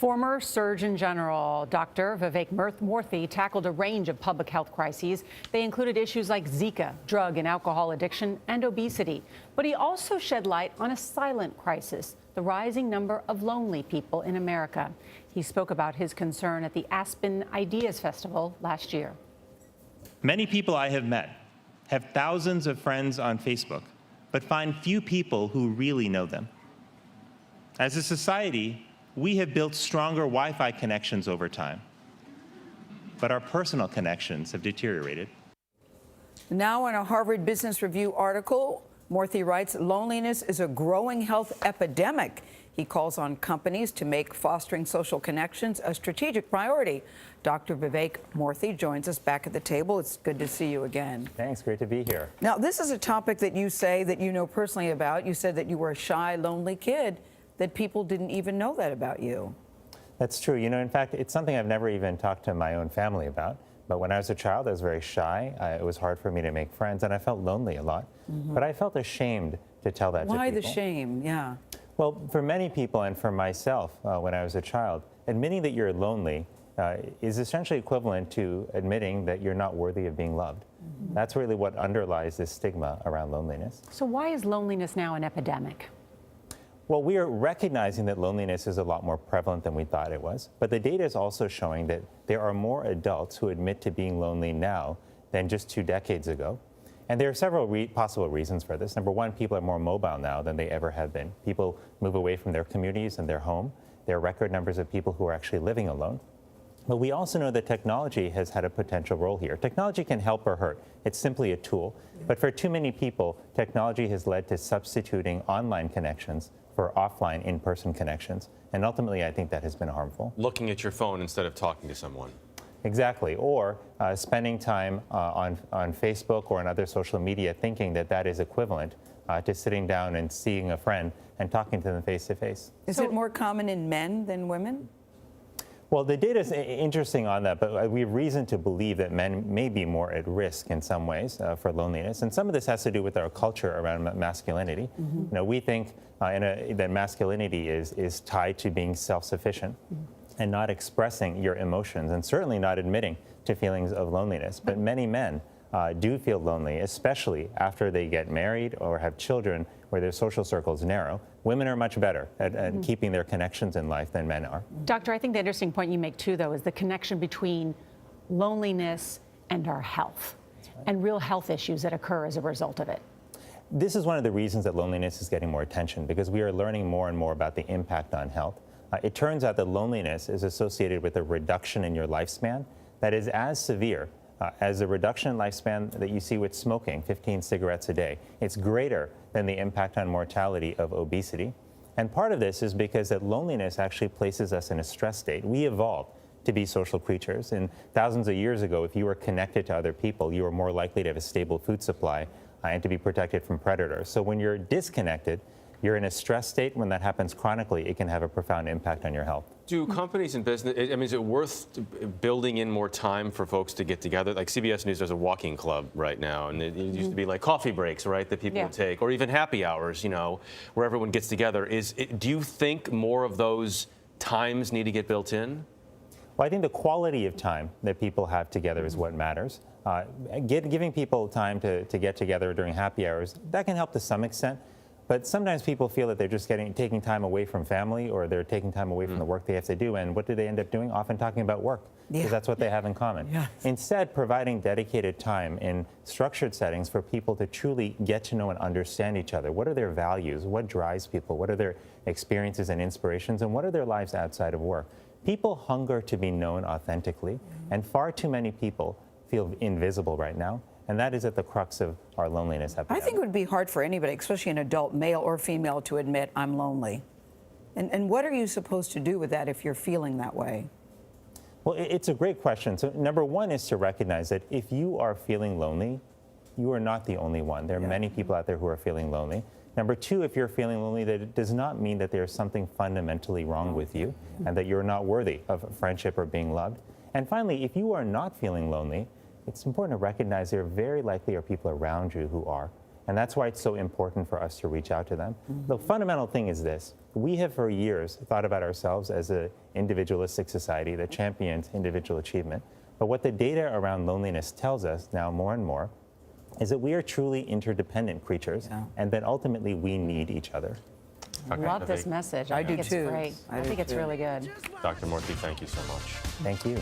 Former Surgeon General Dr. Vivek Murthy tackled a range of public health crises. They included issues like Zika, drug and alcohol addiction, and obesity. But he also shed light on a silent crisis, the rising number of lonely people in America. He spoke about his concern at the Aspen Ideas Festival last year. Many people I have met have thousands of friends on Facebook, but find few people who really know them. As a society, we have built stronger Wi-Fi connections over time, but our personal connections have deteriorated. Now, in a Harvard Business Review article, Murthy writes, loneliness is a growing health epidemic. He calls on companies to make fostering social connections a strategic priority. Dr. Vivek Murthy joins us back at the table. It's good to see you again. Thanks, great to be here. Now, this is a topic that you say that you know personally about. You said that you were a shy, lonely kid, that people didn't even know that about you. That's true. You know, in fact, it's something I've never even talked to my own family about. But when I was a child, I was very shy. It was hard for me to make friends, and I felt lonely a lot. But I felt ashamed to tell that to people. Why the shame? Yeah. Well, for many people and for myself, when I was a child, admitting that you're lonely is essentially equivalent to admitting that you're not worthy of being loved. That's really what underlies this stigma around loneliness. So why is loneliness now an epidemic? Well, we are recognizing that loneliness is a lot more prevalent than we thought it was, but the data is also showing that there are more adults who admit to being lonely now than just 2 decades ago. And there are several possible reasons for this. Number one, people are more mobile now than they ever have been. People move away from their communities and their home. There are record numbers of people who are actually living alone. But we also know that technology has had a potential role here. Technology can help or hurt. It's simply a tool. But for too many people, technology has led to substituting online connections for offline, in-person connections. And ultimately, I think that has been harmful. Looking at your phone instead of talking to someone. Exactly. Or spending time on Facebook or on other social media thinking that that is equivalent to sitting down and seeing a friend and talking to them face to face. Is it more common in men than women? Well, the data is interesting on that, but we have reason to believe that men may be more at risk in some ways for loneliness. And some of this has to do with our culture around masculinity. You know, we think that masculinity is tied to being self-sufficient and not expressing your emotions, and certainly not admitting to feelings of loneliness. But many men do feel lonely, especially after they get married or have children where their social circles narrow. Women are much better at keeping their connections in life than men are. Doctor, I think the interesting point you make too, though, is the connection between loneliness and our health and real health issues that occur as a result of it. This is one of the reasons that loneliness is getting more attention, because we are learning more and more about the impact on health. It turns out that loneliness is associated with a reduction in your lifespan that is as severe as the reduction in lifespan that you see with smoking, 15 cigarettes a day. It's greater than the impact on mortality of obesity. And part of this is because that loneliness actually places us in a stress state. We evolved to be social creatures. And thousands of years ago, if you were connected to other people, you were more likely to have a stable food supply and to be protected from predators. So when you're disconnected, you're in a stress state. When that happens chronically, it can have a profound impact on your health. Do companies and business, I mean, is it worth building in more time for folks to get together? Like CBS News does a walking club right now, and it used to be like coffee breaks, right, that people would take, or even happy hours, you know, where everyone gets together. Do you think more of those times need to get built in? Well, I think the quality of time that people have together is what matters. Giving people time to get together during happy hours, that can help to some extent. But sometimes people feel that they're just taking time away from family, or they're taking time away from the work they have to do. And what do they end up doing? Often talking about work, because that's what they have in common. Instead, providing dedicated time in structured settings for people to truly get to know and understand each other. What are their values? What drives people? What are their experiences and inspirations? And what are their lives outside of work? People hunger to be known authentically, and far too many people feel invisible right now. And that is at the crux of our loneliness epidemic. I think it would be hard for anybody, especially an adult, male or female, to admit, I'm lonely. And what are you supposed to do with that if you're feeling that way? Well, it's a great question. So number one is to recognize that if you are feeling lonely, you are not the only one. There are many people out there who are feeling lonely. Number two, if you're feeling lonely, that it does not mean that there's something fundamentally wrong with you and that you're not worthy of friendship or being loved. And finally, if you are not feeling lonely, it's important to recognize there very likely are people around you who are. And that's why it's so important for us to reach out to them. The fundamental thing is this. We have for years thought about ourselves as an individualistic society that champions individual achievement. But what the data around loneliness tells us now more and more is that we are truly interdependent creatures and that ultimately we need each other. Love this message. I think do it's too. great. I I do think it's too. really good. Dr. Murthy, thank you so much. Thank you.